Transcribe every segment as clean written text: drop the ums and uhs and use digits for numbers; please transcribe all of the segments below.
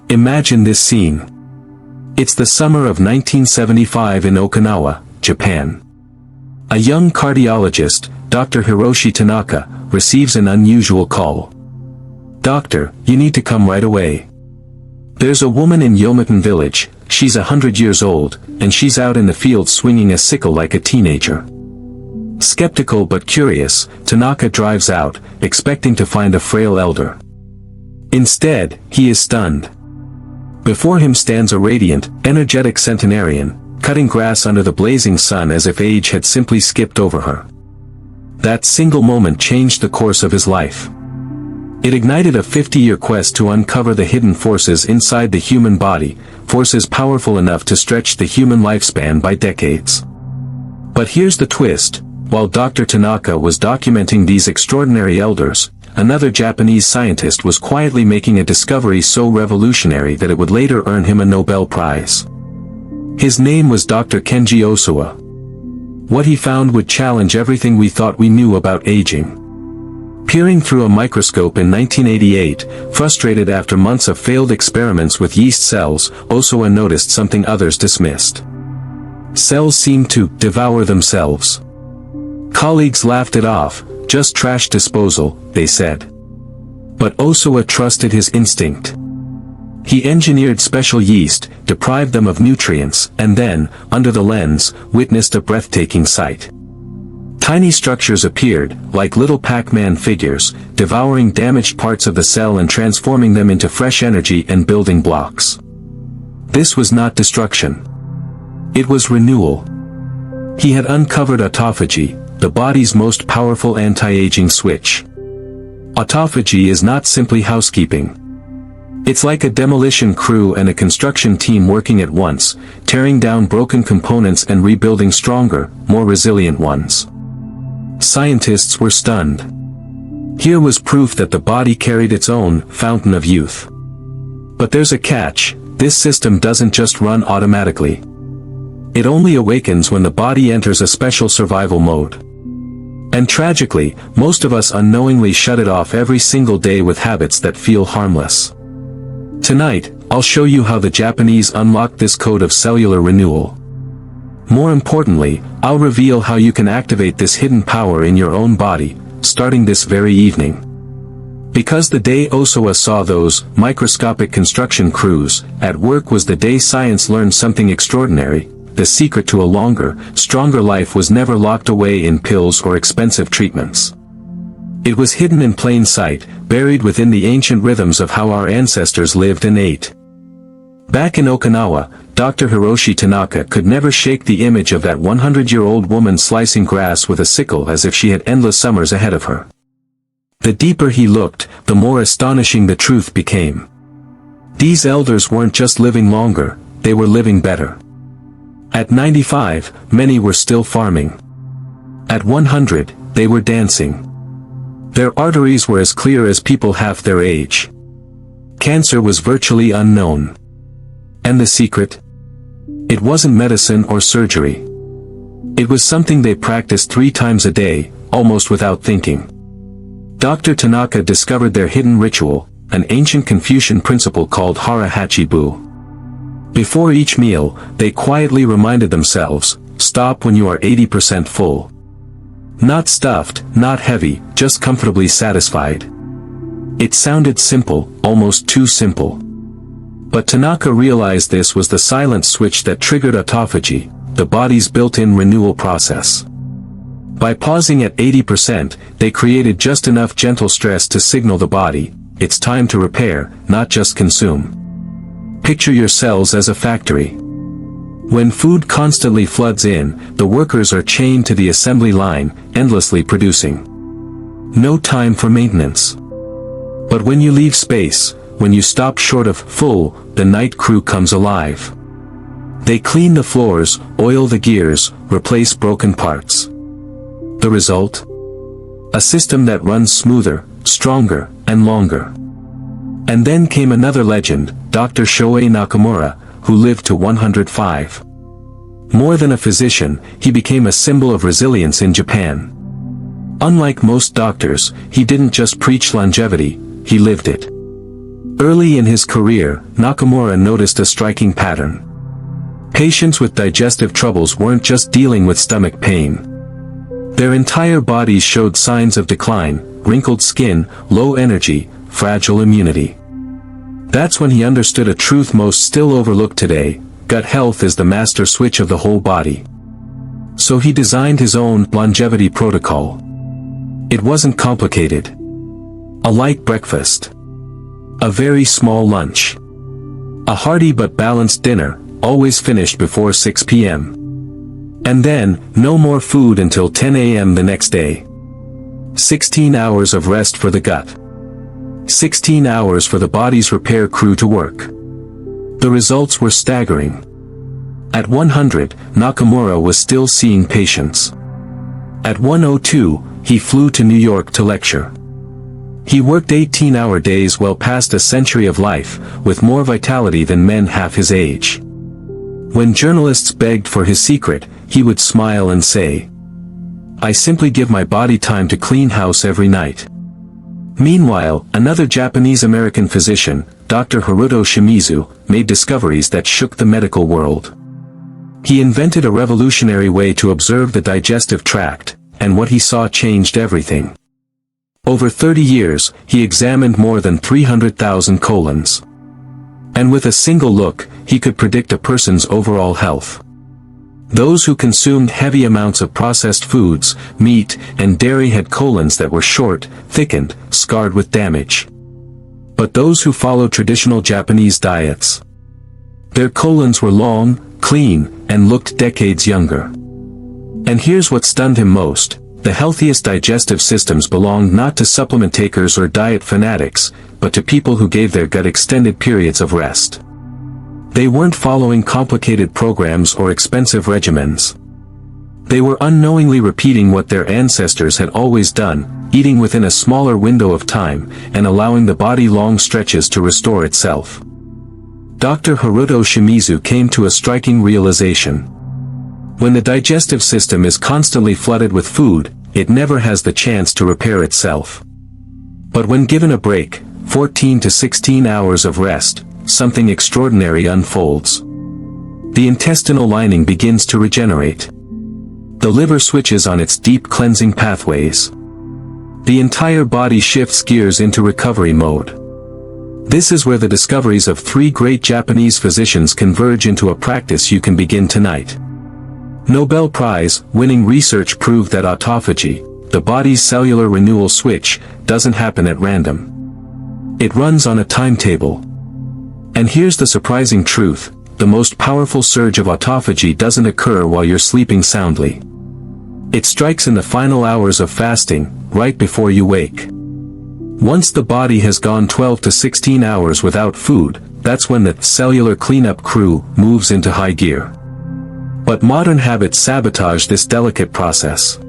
Imagine this scene. It's the summer of 1975 in Okinawa, Japan. A young cardiologist, Dr. Hiroshi Tanaka, receives an unusual call. "Doctor, you need to come right away. There's a woman in Yomitan village, she's 100 years old, and she's out in the field swinging a sickle like a teenager." Skeptical but curious, Tanaka drives out, expecting to find a frail elder. Instead, he is stunned. Before him stands a radiant, energetic centenarian, cutting grass under the blazing sun as if age had simply skipped over her. That single moment changed the course of his life. It ignited a 50-year quest to uncover the hidden forces inside the human body, forces powerful enough to stretch the human lifespan by decades. But here's the twist: while Dr. Tanaka was documenting these extraordinary elders, another Japanese scientist was quietly making a discovery so revolutionary that it would later earn him a Nobel Prize. His name was Dr. Kenji Osawa. What he found would challenge everything we thought we knew about aging. Peering through a microscope in 1988, frustrated after months of failed experiments with yeast cells, Osawa noticed something others dismissed. Cells seemed to devour themselves. Colleagues laughed it off, "Just trash disposal," they said. But Osawa trusted his instinct. He engineered special yeast, deprived them of nutrients, and then, under the lens, witnessed a breathtaking sight. Tiny structures appeared, like little Pac-Man figures, devouring damaged parts of the cell and transforming them into fresh energy and building blocks. This was not destruction. It was renewal. He had uncovered autophagy, the body's most powerful anti-aging switch. Autophagy is not simply housekeeping. It's like a demolition crew and a construction team working at once, tearing down broken components and rebuilding stronger, more resilient ones. Scientists were stunned. Here was proof that the body carried its own fountain of youth. But there's a catch: this system doesn't just run automatically. It only awakens when the body enters a special survival mode. And tragically, most of us unknowingly shut it off every single day with habits that feel harmless. Tonight, I'll show you how the Japanese unlocked this code of cellular renewal. More importantly, I'll reveal how you can activate this hidden power in your own body, starting this very evening. Because the day Osawa saw those microscopic construction crews at work was the day science learned something extraordinary. The secret to a longer, stronger life was never locked away in pills or expensive treatments. It was hidden in plain sight, buried within the ancient rhythms of how our ancestors lived and ate. Back in Okinawa, Dr. Hiroshi Tanaka could never shake the image of that 100-year-old woman slicing grass with a sickle as if she had endless summers ahead of her. The deeper he looked, the more astonishing the truth became. These elders weren't just living longer, they were living better. At 95, many were still farming. At 100, they were dancing. Their arteries were as clear as people half their age. Cancer was virtually unknown. And the secret? It wasn't medicine or surgery. It was something they practiced 3 times a day, almost without thinking. Dr. Tanaka discovered their hidden ritual, an ancient Confucian principle called hara hachibu. Before each meal, they quietly reminded themselves, stop when you are 80% full. Not stuffed, not heavy, just comfortably satisfied. It sounded simple, almost too simple. But Tanaka realized this was the silent switch that triggered autophagy, the body's built-in renewal process. By pausing at 80%, they created just enough gentle stress to signal the body, it's time to repair, not just consume. Picture your cells as a factory. When food constantly floods in, the workers are chained to the assembly line, endlessly producing. No time for maintenance. But when you leave space, when you stop short of full, the night crew comes alive. They clean the floors, oil the gears, replace broken parts. The result? A system that runs smoother, stronger, and longer. And then came another legend, Dr. Shoei Nakamura, who lived to 105. More than a physician, he became a symbol of resilience in Japan. Unlike most doctors, he didn't just preach longevity, he lived it. Early in his career, Nakamura noticed a striking pattern. Patients with digestive troubles weren't just dealing with stomach pain. Their entire bodies showed signs of decline: wrinkled skin, low energy, fragile immunity. That's when he understood a truth most still overlooked today: gut health is the master switch of the whole body. So he designed his own longevity protocol. It wasn't complicated. A light breakfast. A very small lunch. A hearty but balanced dinner, always finished before 6 p.m. And then, no more food until 10 a.m. the next day. 16 hours of rest for the gut. 16 hours for the body's repair crew to work. The results were staggering. At 100, Nakamura was still seeing patients. At 102, he flew to New York to lecture. He worked 18-hour days well past a century of life, with more vitality than men half his age. When journalists begged for his secret, he would smile and say, "I simply give my body time to clean house every night." Meanwhile, another Japanese-American physician, Dr. Haruto Shimizu, made discoveries that shook the medical world. He invented a revolutionary way to observe the digestive tract, and what he saw changed everything. Over 30 years, he examined more than 300,000 colons. And with a single look, he could predict a person's overall health. Those who consumed heavy amounts of processed foods, meat, and dairy had colons that were short, thickened, scarred with damage. But those who followed traditional Japanese diets, their colons were long, clean, and looked decades younger. And here's what stunned him most: the healthiest digestive systems belonged not to supplement takers or diet fanatics, but to people who gave their gut extended periods of rest. They weren't following complicated programs or expensive regimens. They were unknowingly repeating what their ancestors had always done, eating within a smaller window of time, and allowing the body long stretches to restore itself. Dr. Haruto Shimizu came to a striking realization. When the digestive system is constantly flooded with food, it never has the chance to repair itself. But when given a break, 14 to 16 hours of rest, something extraordinary unfolds. The intestinal lining begins to regenerate. The liver switches on its deep cleansing pathways. The entire body shifts gears into recovery mode. This is where the discoveries of 3 great Japanese physicians converge into a practice you can begin tonight. Nobel Prize-winning research proved that autophagy, the body's cellular renewal switch, doesn't happen at random. It runs on a timetable. And here's the surprising truth: the most powerful surge of autophagy doesn't occur while you're sleeping soundly. It strikes in the final hours of fasting, right before you wake. Once the body has gone 12 to 16 hours without food, that's when the cellular cleanup crew moves into high gear. But modern habits sabotage this delicate process.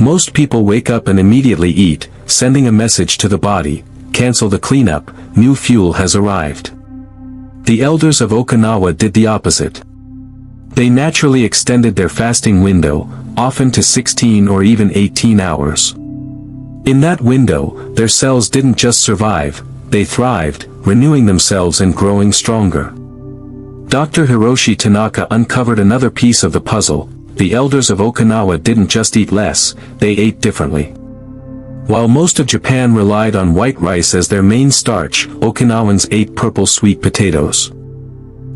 Most people wake up and immediately eat, sending a message to the body: cancel the cleanup, new fuel has arrived. The elders of Okinawa did the opposite. They naturally extended their fasting window, often to 16 or even 18 hours. In that window, their cells didn't just survive, they thrived, renewing themselves and growing stronger. Dr. Hiroshi Tanaka uncovered another piece of the puzzle: the elders of Okinawa didn't just eat less, they ate differently. While most of Japan relied on white rice as their main starch, Okinawans ate purple sweet potatoes.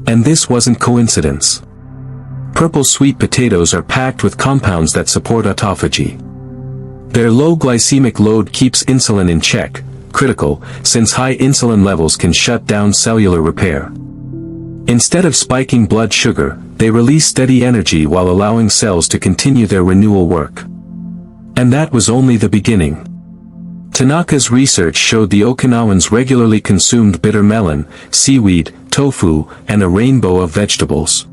And this wasn't coincidence. Purple sweet potatoes are packed with compounds that support autophagy. Their low glycemic load keeps insulin in check, critical, since high insulin levels can shut down cellular repair. Instead of spiking blood sugar, they release steady energy while allowing cells to continue their renewal work. And that was only the beginning. Tanaka's research showed the Okinawans regularly consumed bitter melon, seaweed, tofu, and a rainbow of vegetables.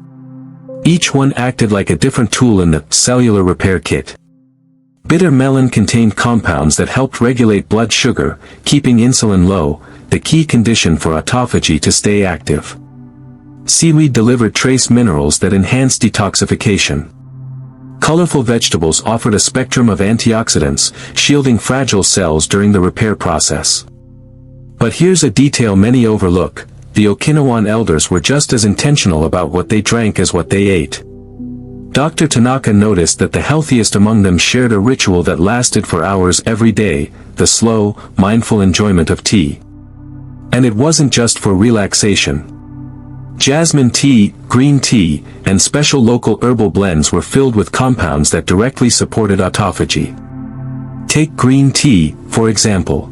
Each one acted like a different tool in the cellular repair kit. Bitter melon contained compounds that helped regulate blood sugar, keeping insulin low, the key condition for autophagy to stay active. Seaweed delivered trace minerals that enhanced detoxification. Colorful vegetables offered a spectrum of antioxidants, shielding fragile cells during the repair process. But here's a detail many overlook: the Okinawan elders were just as intentional about what they drank as what they ate. Dr. Tanaka noticed that the healthiest among them shared a ritual that lasted for hours every day, the slow, mindful enjoyment of tea. And it wasn't just for relaxation. Jasmine tea, green tea, and special local herbal blends were filled with compounds that directly supported autophagy. Take green tea, for example.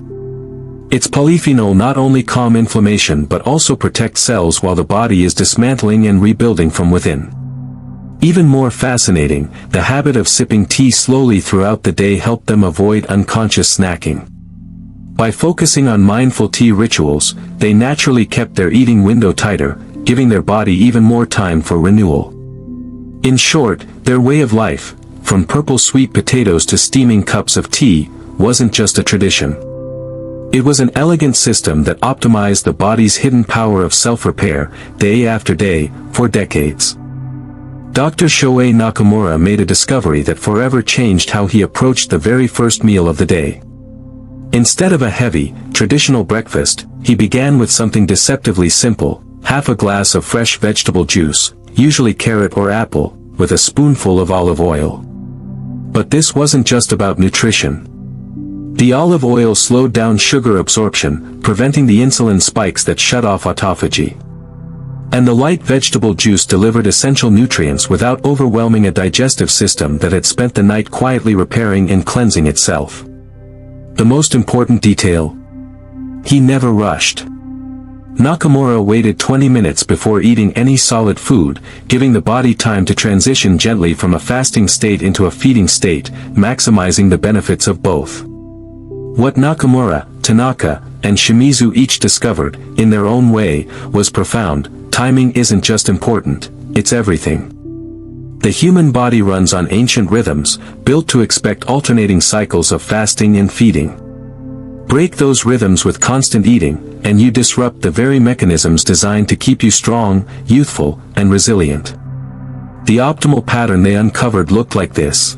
Its polyphenol not only calm inflammation but also protect cells while the body is dismantling and rebuilding from within. Even more fascinating, the habit of sipping tea slowly throughout the day helped them avoid unconscious snacking. By focusing on mindful tea rituals, they naturally kept their eating window tighter, giving their body even more time for renewal. In short, their way of life, from purple sweet potatoes to steaming cups of tea, wasn't just a tradition. It was an elegant system that optimized the body's hidden power of self-repair, day after day, for decades. Dr. Shohei Nakamura made a discovery that forever changed how he approached the very first meal of the day. Instead of a heavy, traditional breakfast, he began with something deceptively simple: half a glass of fresh vegetable juice, usually carrot or apple, with a spoonful of olive oil. But this wasn't just about nutrition. The olive oil slowed down sugar absorption, preventing the insulin spikes that shut off autophagy. And the light vegetable juice delivered essential nutrients without overwhelming a digestive system that had spent the night quietly repairing and cleansing itself. The most important detail: he never rushed. Nakamura waited 20 minutes before eating any solid food, giving the body time to transition gently from a fasting state into a feeding state, maximizing the benefits of both. What Nakamura, Tanaka, and Shimizu each discovered, in their own way, was profound: timing isn't just important, it's everything. The human body runs on ancient rhythms, built to expect alternating cycles of fasting and feeding. Break those rhythms with constant eating, and you disrupt the very mechanisms designed to keep you strong, youthful, and resilient. The optimal pattern they uncovered looked like this.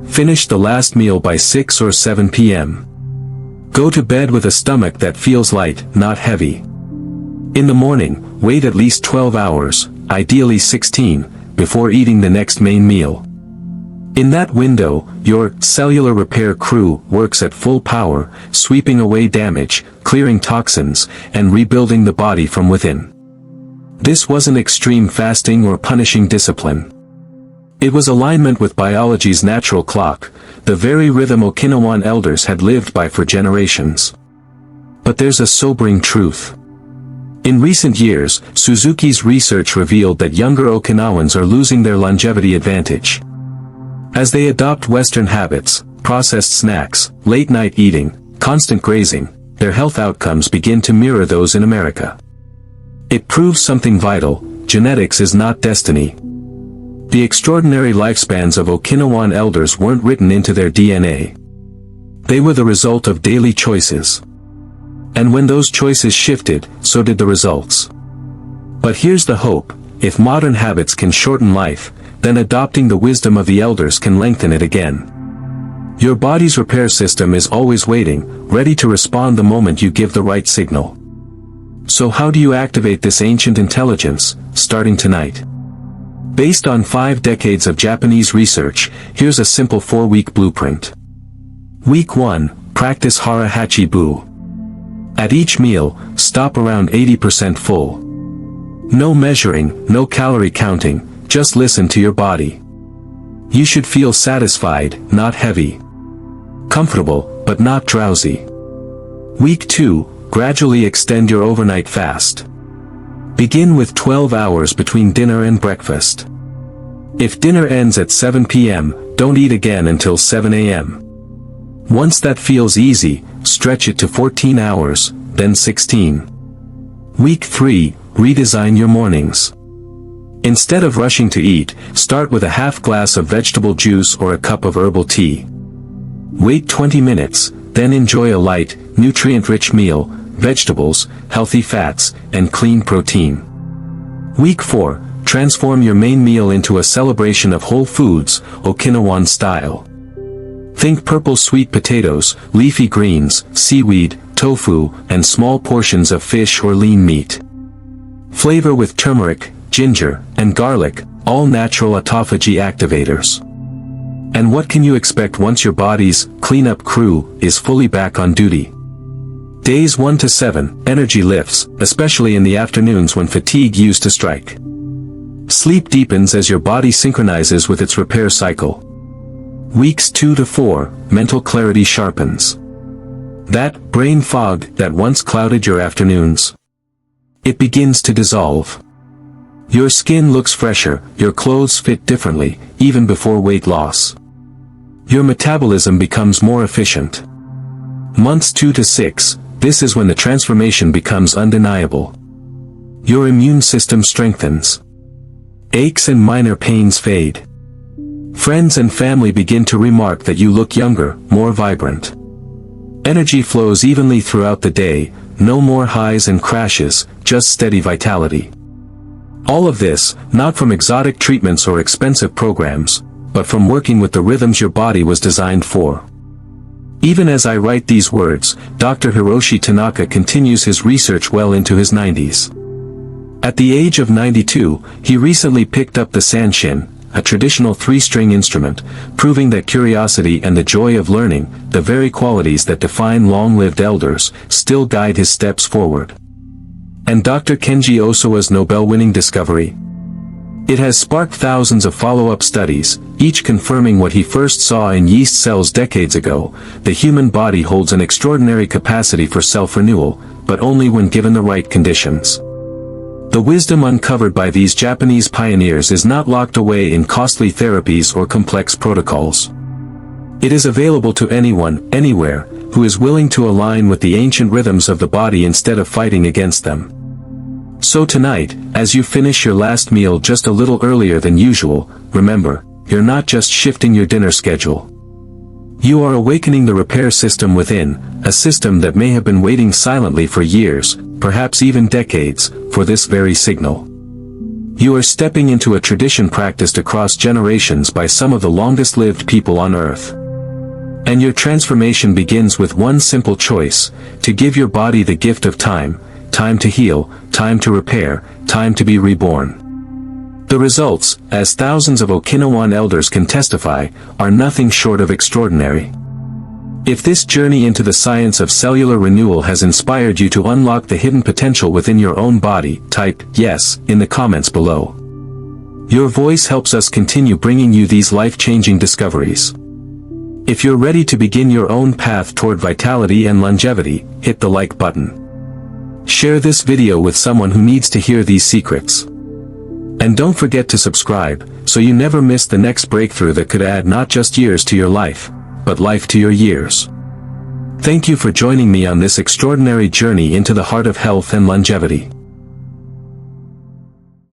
Finish the last meal by 6 or 7 p.m. Go to bed with a stomach that feels light, not heavy. In the morning, wait at least 12 hours, ideally 16, before eating the next main meal. In that window, your cellular repair crew works at full power, sweeping away damage, clearing toxins, and rebuilding the body from within. This wasn't extreme fasting or punishing discipline. It was alignment with biology's natural clock, the very rhythm Okinawan elders had lived by for generations. But there's a sobering truth. In recent years, Suzuki's research revealed that younger Okinawans are losing their longevity advantage. As they adopt Western habits, processed snacks, late-night eating, constant grazing, their health outcomes begin to mirror those in America. It proves something vital: genetics is not destiny. The extraordinary lifespans of Okinawan elders weren't written into their DNA. They were the result of daily choices. And when those choices shifted, so did the results. But here's the hope: if modern habits can shorten life, then adopting the wisdom of the elders can lengthen it again. Your body's repair system is always waiting, ready to respond the moment you give the right signal. So how do you activate this ancient intelligence, starting tonight? Based on 5 decades of Japanese research, here's a simple 4-week blueprint. Week 1, practice hara hachi bu. At each meal, stop around 80% full. No measuring, no calorie counting, just listen to your body. You should feel satisfied, not heavy. Comfortable, but not drowsy. Week 2, gradually extend your overnight fast. Begin with 12 hours between dinner and breakfast. If dinner ends at 7 p.m., don't eat again until 7 a.m. Once that feels easy, stretch it to 14 hours, then 16. Week 3, redesign your mornings. Instead of rushing to eat, start with a half glass of vegetable juice or a cup of herbal tea. Wait 20 minutes, then enjoy a light, nutrient-rich meal: vegetables, healthy fats, and clean protein. Week 4, transform your main meal into a celebration of whole foods, Okinawan style. Think purple sweet potatoes, leafy greens, seaweed, tofu, and small portions of fish or lean meat. Flavor with turmeric, ginger, and garlic, all natural autophagy activators. And what can you expect once your body's cleanup crew is fully back on duty? Days 1 to 7, energy lifts, especially in the afternoons when fatigue used to strike. Sleep deepens as your body synchronizes with its repair cycle. Weeks 2 to 4, mental clarity sharpens. That brain fog that once clouded your afternoons, it begins to dissolve. Your skin looks fresher, your clothes fit differently, even before weight loss. Your metabolism becomes more efficient. Months 2 to 6, this is when the transformation becomes undeniable. Your immune system strengthens. Aches and minor pains fade. Friends and family begin to remark that you look younger, more vibrant. Energy flows evenly throughout the day, no more highs and crashes, just steady vitality. All of this, not from exotic treatments or expensive programs, but from working with the rhythms your body was designed for. Even as I write these words, Dr. Hiroshi Tanaka continues his research well into his 90s. At the age of 92, he recently picked up the sanshin, a traditional 3-string instrument, proving that curiosity and the joy of learning, the very qualities that define long-lived elders, still guide his steps forward. And Dr. Kenji Osawa's Nobel-winning discovery? It has sparked thousands of follow-up studies, each confirming what he first saw in yeast cells decades ago: the human body holds an extraordinary capacity for self-renewal, but only when given the right conditions. The wisdom uncovered by these Japanese pioneers is not locked away in costly therapies or complex protocols. It is available to anyone, anywhere, who is willing to align with the ancient rhythms of the body instead of fighting against them. So tonight, as you finish your last meal just a little earlier than usual, remember, you're not just shifting your dinner schedule. You are awakening the repair system within, a system that may have been waiting silently for years, perhaps even decades, for this very signal. You are stepping into a tradition practiced across generations by some of the longest-lived people on Earth. And your transformation begins with one simple choice: to give your body the gift of time, time to heal, time to repair, time to be reborn. The results, as thousands of Okinawan elders can testify, are nothing short of extraordinary. If this journey into the science of cellular renewal has inspired you to unlock the hidden potential within your own body, type "yes" in the comments below. Your voice helps us continue bringing you these life-changing discoveries. If you're ready to begin your own path toward vitality and longevity, hit the like button. Share this video with someone who needs to hear these secrets. And don't forget to subscribe, so you never miss the next breakthrough that could add not just years to your life, but life to your years. Thank you for joining me on this extraordinary journey into the heart of health and longevity.